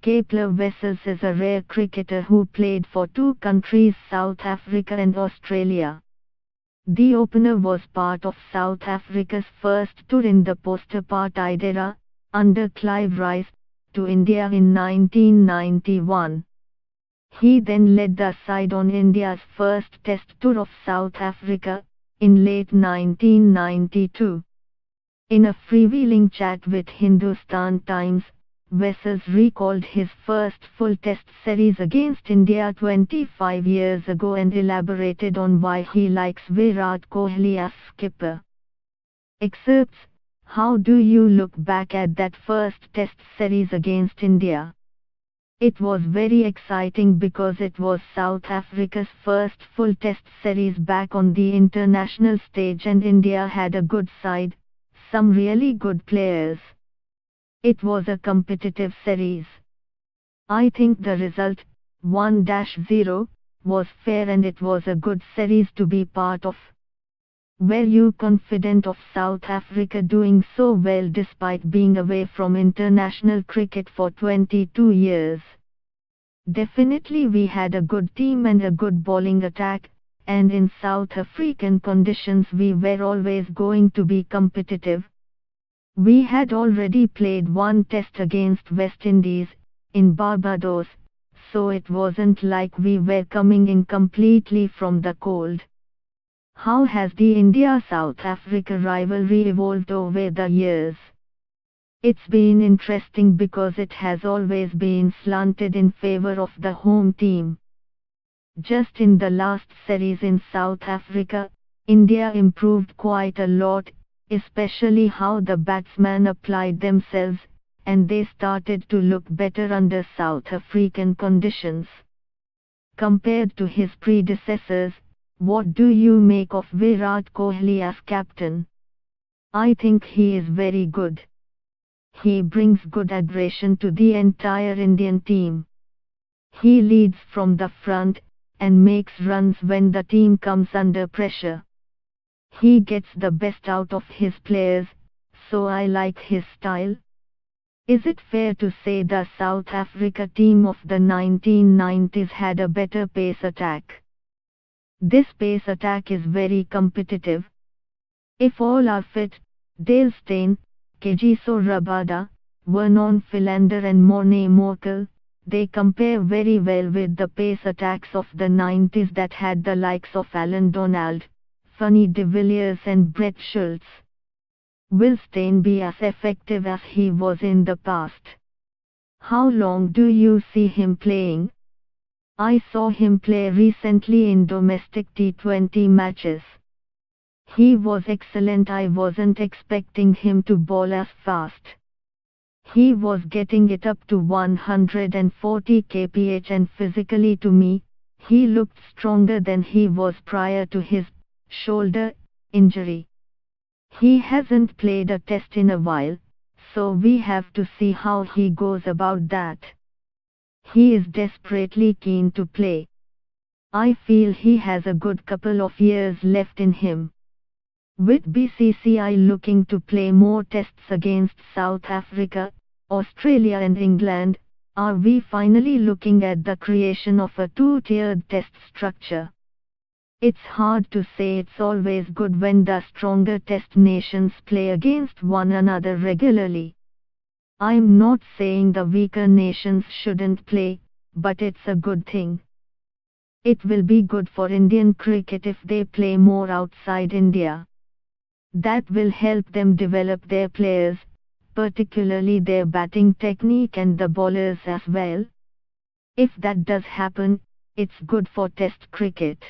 Kepler Wessels is a rare cricketer who played for two countries, South Africa and Australia. The opener was part of South Africa's first tour in the post-apartheid era, under Clive Rice, to India in 1991. He then led the side on India's first Test tour of South Africa, in late 1992. In a freewheeling chat with Hindustan Times, Wessels recalled his first full Test series against India 25 years ago and elaborated on why he likes Virat Kohli as skipper. Excerpts: How do you look back at that first Test series against India? It was very exciting because it was South Africa's first full Test series back on the international stage, and India had a good side, some really good players. It was a competitive series. I think the result, 1-0, was fair and it was a good series to be part of. Were you confident of South Africa doing so well despite being away from international cricket for 22 years? Definitely we had a good team and a good bowling attack, and in South African conditions we were always going to be competitive. We had already played one Test against West Indies, in Barbados, so it wasn't like we were coming in completely from the cold. How has the India-South Africa rivalry evolved over the years? It's been interesting because it has always been slanted in favor of the home team. Just in the last series in South Africa, India improved quite a lot, especially how the batsmen applied themselves, and they started to look better under South African conditions. Compared to his predecessors, what do you make of Virat Kohli as captain? I think he is very good. He brings good aggression to the entire Indian team. He leads from the front, and makes runs when the team comes under pressure. He gets the best out of his players, so I like his style. Is it fair to say the South Africa team of the 1990s had a better pace attack? This pace attack is very competitive. If all are fit, Dale Steyn, Kagiso Rabada, Vernon Philander and Morne Morkel, they compare very well with the pace attacks of the 90s that had the likes of Alan Donald, Funny de Villiers and Brett Schultz. Will Steyn be as effective as he was in the past? How long do you see him playing? I saw him play recently in domestic T20 matches. He was excellent. I wasn't expecting him to bowl as fast. He was getting it up to 140 kph and physically to me, he looked stronger than he was prior to his shoulder injury. He hasn't played a Test in a while, so we have to see how he goes about that. He is desperately keen to play. I feel he has a good couple of years left in him. With BCCI looking to play more Tests against South Africa, Australia and England, are we finally looking at the creation of a two-tiered Test structure? It's hard to say. It's always good when the stronger Test nations play against one another regularly. I'm not saying the weaker nations shouldn't play, but it's a good thing. It will be good for Indian cricket if they play more outside India. That will help them develop their players, particularly their batting technique and the bowlers as well. If that does happen, it's good for Test cricket.